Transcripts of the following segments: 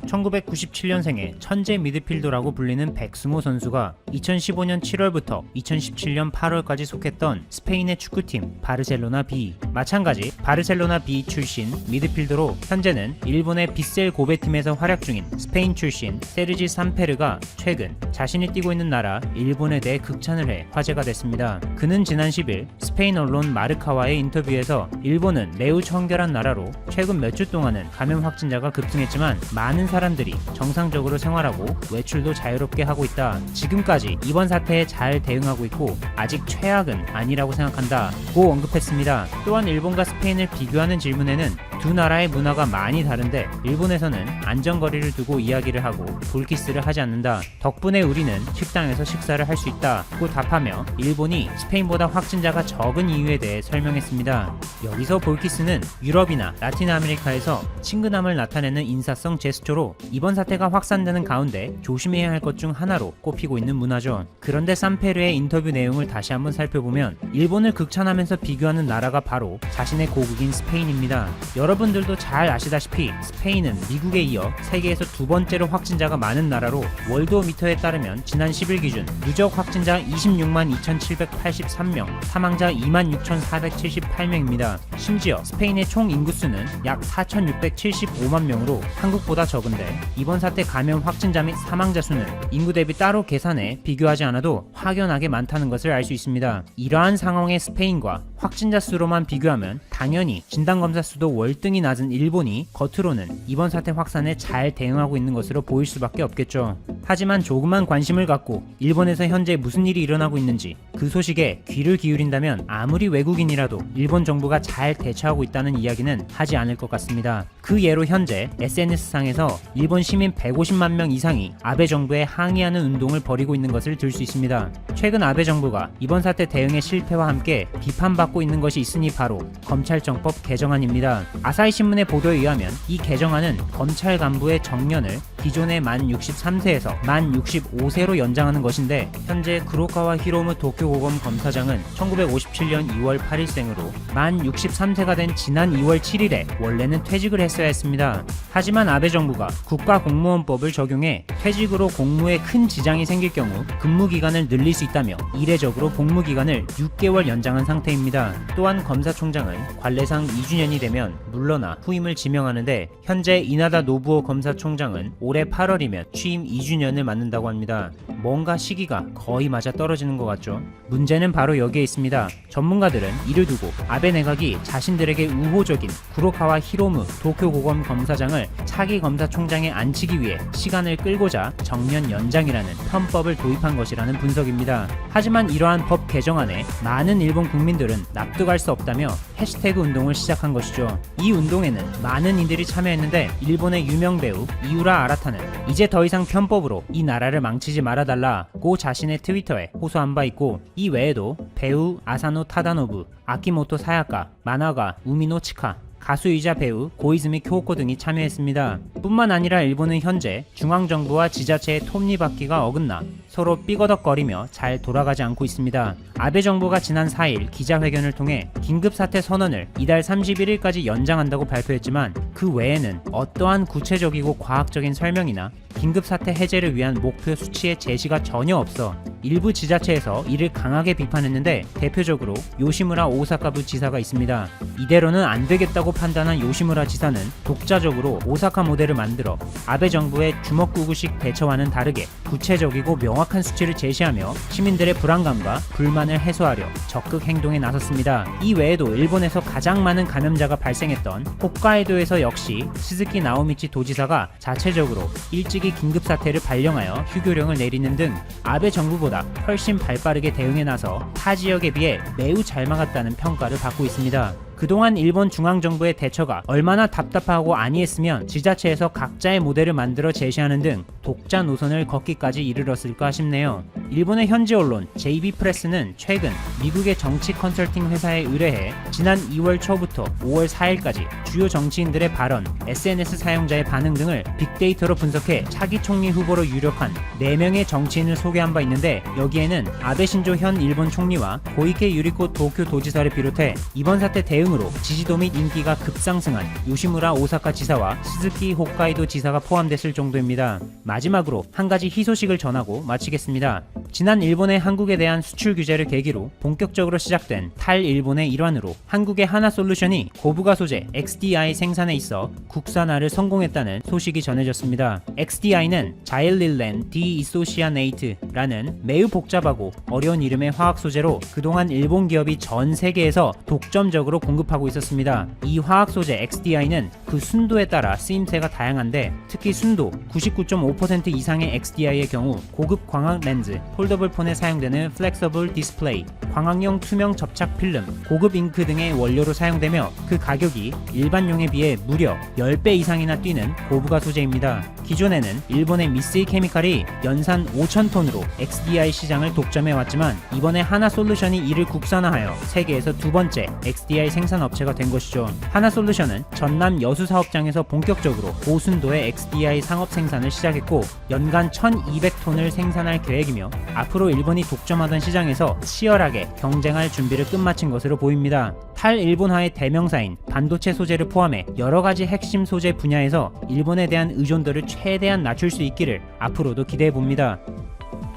1997년생의 천재 미드필더라고 불리는 백승호 선수가 2015년 7월부터 2017년 8월까지 속했던 스페인의 축구팀 바르셀로나 B, 마찬가지 바르셀로나 B 출신 미드필더로 현재는 일본의 빗셀 고베팀에서 활약 중인 스페인 출신 세르지 산페르가 최근 자신이 뛰고 있는 나라 일본에 대해 극찬을 해 화제가 됐습니다. 그는 지난 10일 스페인 언론 마르카와의 인터뷰에서 일본은 매우 청결한 나라로 최근 몇 주 동안은 감염 확진자가 급증했지만 많은 사람들이 정상적으로 생활하고 외출도 자유롭게 하고 있다. 지금까지 이번 사태에 잘 대응하고 있고 아직 최악은 아니라고 생각한다 고 언급했습니다. 또한 일본과 스페인을 비교하는 질문에는 두 나라의 문화가 많이 다른데 일본에서는 안전거리를 두고 이야기를 하고 볼키스를 하지 않는다. 덕분에 우리는 식당에서 식사를 할 수 있다 고 답하며 일본이 스페인보다 확진자가 적은 이유에 대해 설명했습니다. 여기서 볼키스는 유럽이나 라틴 아메리카에서 친근함을 나타내는 인사성 제스처로 이번 사태가 확산되는 가운데 조심해야 할 것 중 하나로 꼽히고 있는 문화죠. 그런데 산페르의 인터뷰 내용을 다시 한번 살펴보면 일본을 극찬하면서 비교하는 나라가 바로 자신의 고국인 스페인입니다. 여러분들도 잘 아시다시피 스페인은 미국에 이어 세계에서 두 번째로 확진자가 많은 나라로 월드오미터에 따르면 지난 10일 기준 누적 확진자 26만 2,783명, 사망자 26,478명입니다. 심지어 스페인의 총 인구수는 약 4,675만 명으로 한국보다 적은데 이번 사태 감염 확진자 및 사망자 수는 인구 대비 따로 계산해 비교하지 않아도 확연하게 많다는 것을 알 수 있습니다. 이러한 상황의 스페인과 확진자 수로만 비교하면 당연히 진단검사 수도 월등히 낮은 일본이 겉으로는 이번 사태 확산에 잘 대응하고 있는 것으로 보일 수밖에 없겠죠. 하지만 조그만 관심을 갖고 일본에서 현재 무슨 일이 일어나고 있는지 그 소식에 귀를 기울인다면 아무리 외국인이라도 일본 정부가 잘 대처하고 있다는 이야기는 하지 않을 것 같습니다. 그 예로 현재 SNS상에서 일본 시민 150만 명 이상이 아베 정부에 항의하는 운동을 벌이고 있는 것을 들 수 있습니다. 최근 아베 정부가 이번 사태 대응의 실패와 함께 비판받고 있는 것이 있으니 바로 검찰청법 개정안입니다. 아사히 신문의 보도에 의하면 이 개정안은 검찰 간부의 정년을 기존의 만 63세에서 만 65세로 연장하는 것인데 현재 구로카와 히로무 도쿄고검 검사장은 1957년 2월 8일생으로 만 63세가 된 지난 2월 7일에 원래는 퇴직을 했어야 했습니다. 하지만 아베 정부가 국가공무원법을 적용해 퇴직으로 공무에 큰 지장이 생길 경우 근무기간을 늘릴 수 있다며 이례적으로 복무기간을 6개월 연장한 상태입니다. 또한 검사총장은 관례상 2주년이 되면 물러나 후임을 지명하는데 현재 이나다 노부오 검사총장은 올해 8월이면 취임 2주년을 맞는다고 합니다. 뭔가 시기가 거의 맞아 떨어지는 것 같죠. 문제는 바로 여기에 있습니다. 전문가들은 이를 두고 아베 내각이 자신들에게 우호적인 구로카와 히로무 도쿄고검 검사장을 차기 검사총장에 앉히기 위해 시간을 끌고자 정년 연장이라는 편법을 도입한 것이라는 분석입니다. 하지만 이러한 법 개정안에 많은 일본 국민들은 납득할 수 없다며 해시태그 운동을 시작한 것이죠. 이 운동에는 많은 이들이 참여했는데 일본의 유명 배우 이우라 아라타는 이제 더 이상 편법으로 이 나라를 망치지 말아달라고 자신의 트위터에 호소한 바 있고 이 외에도 배우 아사노 타다노부, 아키모토 사야카, 만화가 우미노 치카, 가수이자 배우 고이즈미 쿄코 등이 참여했습니다. 뿐만 아니라 일본은 현재 중앙정부와 지자체의 톱니바퀴가 어긋나 서로 삐거덕거리며 잘 돌아가지 않고 있습니다. 아베 정부가 지난 4일 기자회견을 통해 긴급사태 선언을 이달 31일까지 연장한다고 발표했지만 그 외에는 어떠한 구체적이고 과학적인 설명이나 긴급사태 해제를 위한 목표 수치의 제시가 전혀 없어 일부 지자체에서 이를 강하게 비판했는데 대표적으로 요시무라 오사카부 지사가 있습니다. 이대로는 안 되겠다고 판단한 요시무라 지사는 독자적으로 오사카 모델을 만들어 아베 정부의 주먹구구식 대처와는 다르게 구체적이고 명확한 수치를 제시하며 시민들의 불안감과 불만을 해소하려 적극 행동에 나섰습니다. 이 외에도 일본에서 가장 많은 감염자가 발생했던 홋카이도에서 역시 스즈키 나오미치 도지사가 자체적으로 일찍이 긴급사태를 발령하여 휴교령을 내리는 등 아베 정부보다 훨씬 발빠르게 대응에 나서 타 지역에 비해 매우 잘 막았다는 평가를 받고 있습니다. 그동안 일본 중앙정부의 대처가 얼마나 답답하고 안이했으면 지자체에서 각자의 모델을 만들어 제시하는 등 독자 노선을 걷기까지 이르렀을까 싶네요. 일본의 현지 언론 JB 프레스는 최근 미국의 정치 컨설팅 회사에 의뢰해 지난 2월 초부터 5월 4일까지 주요 정치인들의 발언, SNS 사용자의 반응 등을 빅데이터로 분석해 차기 총리 후보로 유력한 4명의 정치인을 소개한 바 있는데, 여기에는 아베 신조 현 일본 총리와 고이케 유리코 도쿄 도지사를 비롯해 이번 사태 대응으로 지지도 및 인기가 급상승한 요시무라 오사카 지사와 스즈키 홋카이도 지사가 포함됐을 정도입니다. 마지막으로 한 가지 희소식을 전하고 마치겠습니다. 지난 일본의 한국에 대한 수출 규제를 계기로 본격적으로 시작된 탈일본의 일환으로 한국의 하나솔루션이 고부가 소재 XDI 생산에 있어 국산화를 성공했다는 소식이 전해졌습니다. XDI는 자일릴렌 디이소시아네이트라는 매우 복잡하고 어려운 이름의 화학 소재로 그동안 일본 기업이 전 세계에서 독점적으로 공급하고 있었습니다. 이 화학 소재 XDI는 그 순도에 따라 쓰임새가 다양한데, 특히 순도 99.5% 이상의 XDI의 경우 고급 광학 렌즈, 폴더블 폰에 사용되는 플렉서블 디스플레이, 광학용 투명 접착 필름, 고급 잉크 등의 원료로 사용되며 그 가격이 일반용에 비해 무려 10배 이상이나 뛰는 고부가 소재입니다. 기존에는 일본의 미쓰이 케미칼이 연산 5,000톤으로 XDI 시장을 독점해왔지만, 이번에 하나솔루션이 이를 국산화하여 세계에서 두 번째 XDI 생산업체가 된 것이죠. 하나솔루션은 전남 여수사업장에서 본격적으로 고순도의 XDI 상업 생산을 시작했고, 연간 1,200톤을 생산할 계획이며 앞으로 일본이 독점하던 시장에서 치열하게 경쟁할 준비를 끝마친 것으로 보입니다. 탈일본화의 대명사인 반도체 소재를 포함해 여러가지 핵심 소재 분야에서 일본에 대한 의존도를 최대한 낮출 수 있기를 앞으로도 기대해봅니다.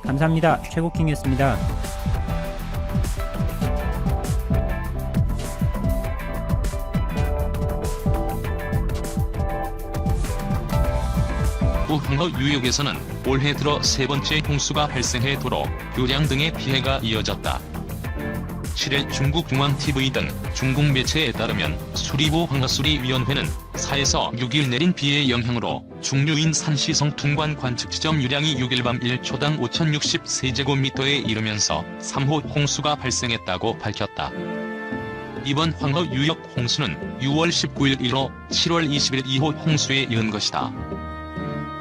감사합니다. 최고킹이었습니다. 후황허 유역에서는 올해 들어 세 번째 홍수가 발생해 도로, 교량 등의 피해가 이어졌다. 7일 중국 중앙TV 등 중국 매체에 따르면 수리부 황허수리위원회는 4에서 6일 내린 비의 영향으로 중류인 산시성 퉁관 관측지점 유량이 6일 밤 1초당 5,060세제곱미터에 이르면서 3호 홍수가 발생했다고 밝혔다. 이번 황허 유역 홍수는 6월 19일 1호, 7월 20일 2호 홍수에 이은 것이다.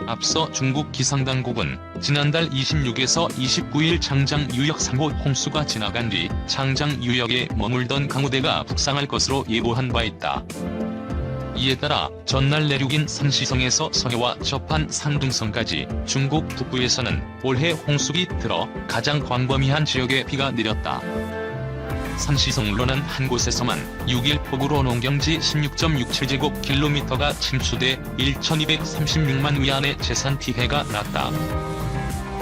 앞서 중국 기상당국은 지난달 26에서 29일 장장 유역 3호 홍수가 지나간 뒤 장장 유역에 머물던 강우대가 북상할 것으로 예보한 바 있다. 이에 따라 전날 내륙인 산시성에서 서해와 접한 산둥성까지 중국 북부에서는 올해 홍수기 들어 가장 광범위한 지역에 비가 내렸다. 산시성로는 한 곳에서만 6일 폭우로 농경지 16.67제곱킬로미터가 침수돼 1,236만 위안의 재산 피해가 났다.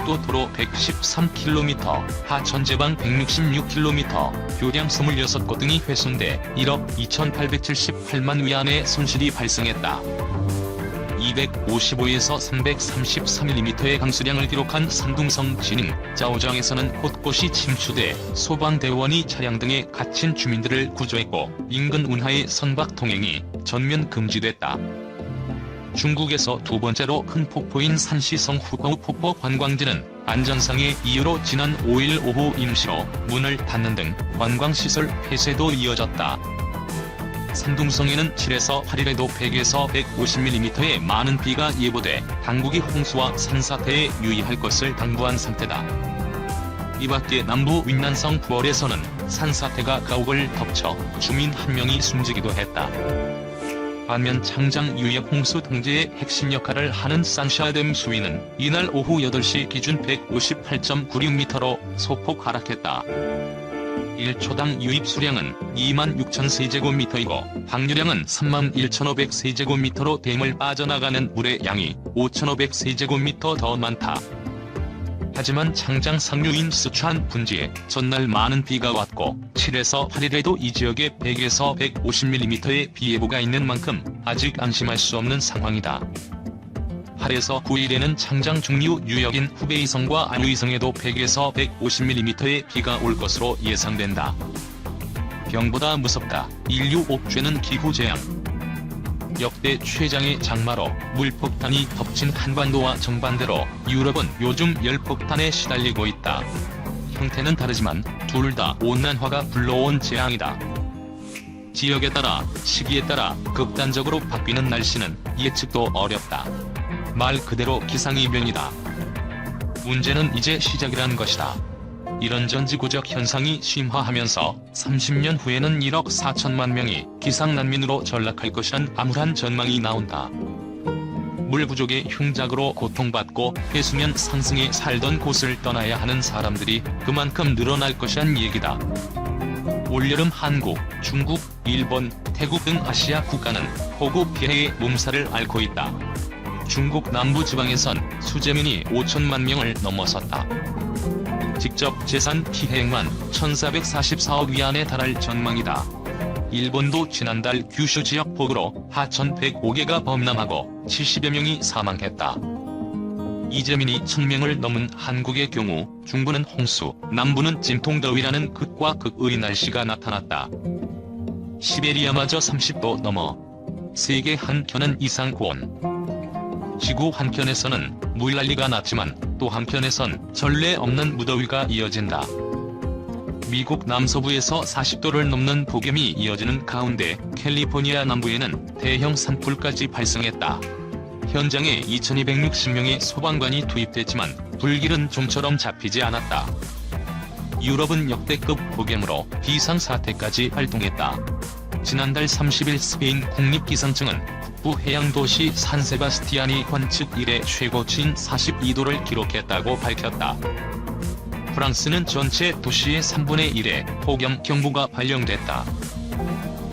또 도로 113km, 하천제방 166km, 교량 26곳 등이 훼손돼 1억 2,878만 위안의 손실이 발생했다. 255에서 333mm의 강수량을 기록한 산둥성 진흥, 짜오장에서는 곳곳이 침수돼 소방대원이 차량 등에 갇힌 주민들을 구조했고, 인근 운하의 선박 통행이 전면 금지됐다. 중국에서 두 번째로 큰 폭포인 산시성 후과우 폭포 관광지는 안전상의 이유로 지난 5일 오후 임시로 문을 닫는 등 관광시설 폐쇄도 이어졌다. 산둥성에는 7에서 8일에도 100에서 150mm의 많은 비가 예보돼 당국이 홍수와 산사태에 유의할 것을 당부한 상태다. 이밖에 남부 윈난성 부월에서는 산사태가 가옥을 덮쳐 주민 한 명이 숨지기도 했다. 반면 장장 유역 홍수 통제의 핵심 역할을 하는 산샤댐 수위는 이날 오후 8시 기준 158.96m로 소폭 하락했다. 1초당 유입 수량은 26,000세제곱미터이고 방류량은 31,500세제곱미터로 댐을 빠져나가는 물의 양이 5,500세제곱미터 더 많다. 하지만 장장 상류인 스촨 분지에 전날 많은 비가 왔고 7에서 8일에도 이 지역에 100에서 150mm의 비 예보가 있는 만큼 아직 안심할 수 없는 상황이다. 8에서 9일에는 장장 중류 유역인 후베이성과 안유이성에도 100에서 150mm의 비가 올 것으로 예상된다. 병보다 무섭다. 인류 옥죄는 기후재앙. 역대 최장의 장마로 물폭탄이 덮친 한반도와 정반대로 유럽은 요즘 열폭탄에 시달리고 있다. 형태는 다르지만 둘 다 온난화가 불러온 재앙이다. 지역에 따라, 시기에 따라 극단적으로 바뀌는 날씨는 예측도 어렵다. 말 그대로 기상이변이다. 문제는 이제 시작이란 것이다. 이런 전지구적 현상이 심화하면서 30년 후에는 1억 4천만 명이 기상난민으로 전락할 것이란 암울한 전망이 나온다. 물 부족의 흉작으로 고통받고 해수면 상승에 살던 곳을 떠나야 하는 사람들이 그만큼 늘어날 것이란 얘기다. 올여름 한국, 중국, 일본, 태국 등 아시아 국가는 폭우 피해의 몸살을 앓고 있다. 중국 남부지방에선 수재민이 5천만 명을 넘어섰다. 직접 재산 피해액만 1,444억 위안에 달할 전망이다. 일본도 지난달 규슈 지역 폭우로 하천 105개가 범람하고 70여 명이 사망했다. 이재민이 1,000명을 넘은 한국의 경우 중부는 홍수, 남부는 찜통더위라는 극과 극의 날씨가 나타났다. 시베리아마저 30도 넘어 세계 한켠은 이상 고온. 지구 한켠에서는 물난리가 났지만 또 한편에선 전례 없는 무더위가 이어진다. 미국 남서부에서 40도를 넘는 폭염이 이어지는 가운데 캘리포니아 남부에는 대형 산불까지 발생했다. 현장에 2260명의 소방관이 투입됐지만 불길은 좀처럼 잡히지 않았다. 유럽은 역대급 폭염으로 비상사태까지 발동했다. 지난달 30일 스페인 국립기상청은 북부 해양도시 산세바스티안이 관측 이래 최고치인 42도를 기록했다고 밝혔다. 프랑스는 전체 도시의 3분의 1에 폭염 경보가 발령됐다.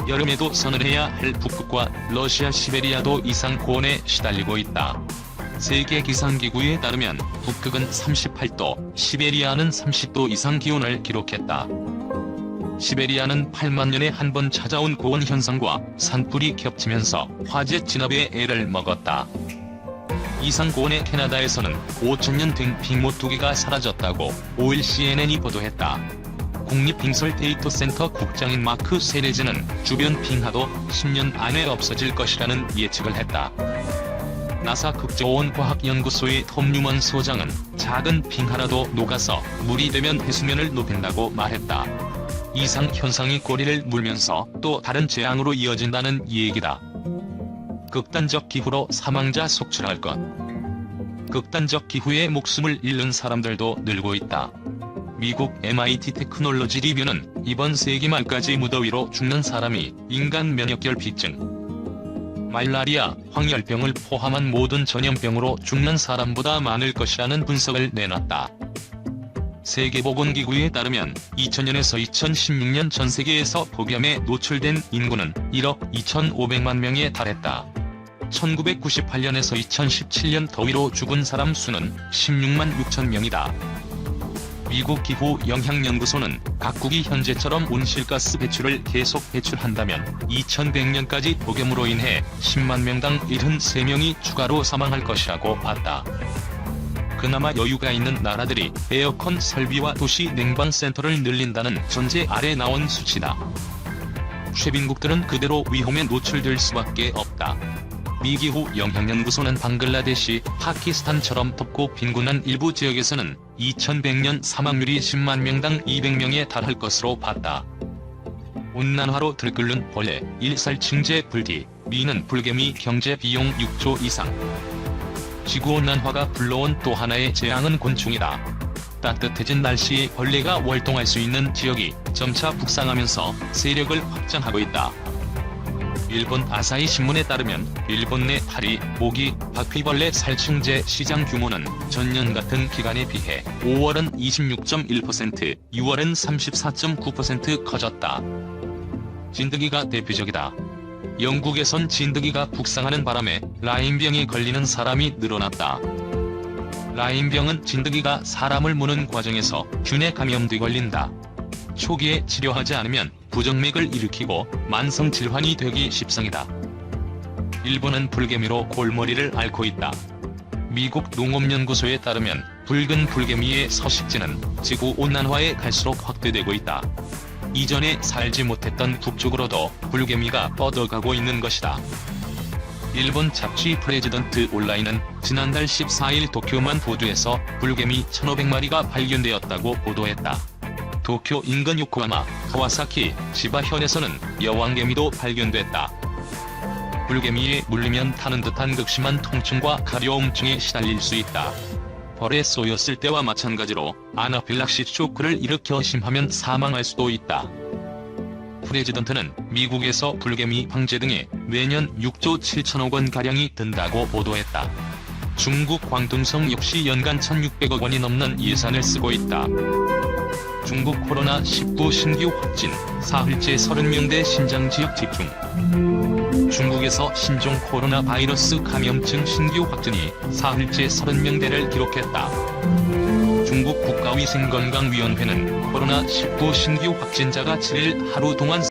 여름에도 서늘해야 할 북극과 러시아 시베리아도 이상 고온에 시달리고 있다. 세계기상기구에 따르면 북극은 38도, 시베리아는 30도 이상 기온을 기록했다. 시베리아는 8만 년에 한 번 찾아온 고온 현상과 산불이 겹치면서 화재 진압에 애를 먹었다. 이상 고온의 캐나다에서는 5천년 된 빙못 2개가 사라졌다고 5일 CNN이 보도했다. 국립빙설데이터센터 국장인 마크 세레즈는 주변 빙하도 10년 안에 없어질 것이라는 예측을 했다. 나사 극저온 과학연구소의 톰 뉴먼 소장은 작은 빙하라도 녹아서 물이 되면 해수면을 높인다고 말했다. 이상 현상이 꼬리를 물면서 또 다른 재앙으로 이어진다는 얘기다. 극단적 기후로 사망자 속출할 것. 극단적 기후에 목숨을 잃는 사람들도 늘고 있다. 미국 MIT 테크놀로지 리뷰는 이번 세기 말까지 무더위로 죽는 사람이 인간 면역결핍증, 말라리아, 황열병을 포함한 모든 전염병으로 죽는 사람보다 많을 것이라는 분석을 내놨다. 세계보건기구에 따르면 2000년에서 2016년 전 세계에서 폭염에 노출된 인구는 1억 2,500만 명에 달했다. 1998년에서 2017년 더위로 죽은 사람 수는 16만 6천 명이다. 미국 기후영향연구소는 각국이 현재처럼 온실가스 배출을 계속 배출한다면 2100년까지 폭염으로 인해 10만 명당 73명이 추가로 사망할 것이라고 봤다. 그나마 여유가 있는 나라들이 에어컨 설비와 도시 냉방센터를 늘린다는 전제 아래 나온 수치다. 최빈국들은 그대로 위험에 노출될 수밖에 없다. 미기후영향연구소는 방글라데시, 파키스탄처럼 덥고 빈곤한 일부 지역에서는 2100년 사망률이 10만 명당 200명에 달할 것으로 봤다. 온난화로 들끓는 벌레, 일살충제 불디, 미는 불개미 경제 비용 6조 이상. 지구온난화가 불러온 또 하나의 재앙은 곤충이다. 따뜻해진 날씨에 벌레가 월동할 수 있는 지역이 점차 북상하면서 세력을 확장하고 있다. 일본 아사히 신문에 따르면 일본 내 파리, 모기, 바퀴벌레 살충제 시장 규모는 전년 같은 기간에 비해 5월은 26.1%, 6월은 34.9% 커졌다. 진드기가 대표적이다. 영국에선 진드기가 북상하는 바람에 라임병에 걸리는 사람이 늘어났다. 라임병은 진드기가 사람을 무는 과정에서 균에 감염돼 걸린다. 초기에 치료하지 않으면 부정맥을 일으키고 만성 질환이 되기 십상이다. 일본은 불개미로 골머리를 앓고 있다. 미국 농업연구소에 따르면 붉은 불개미의 서식지는 지구온난화에 갈수록 확대되고 있다. 이전에 살지 못했던 북쪽으로도 불개미가 뻗어가고 있는 것이다. 일본 잡지 프레지던트 온라인은 지난달 14일 도쿄만 보도에서 불개미 1500마리가 발견되었다고 보도했다. 도쿄 인근 요코하마, 카와사키, 지바현에서는 여왕개미도 발견됐다. 불개미에 물리면 타는 듯한 극심한 통증과 가려움증에 시달릴 수 있다. 벌에 쏘였을 때와 마찬가지로 아나필락시 쇼크를 일으켜 심하면 사망할 수도 있다. 프레지던트는 미국에서 불개미 방제 등에 매년 6조 7천억 원가량이 든다고 보도했다. 중국 광둥성 역시 연간 1,600억 원이 넘는 예산을 쓰고 있다. 중국 코로나19 신규 확진, 사흘째 30명대 신장 지역 집중. 중국에서 신종 코로나 바이러스 감염증 신규 확진이 사흘째 30명대를 기록했다. 중국 국가위생건강위원회는 코로나19 신규 확진자가 7일 하루 동안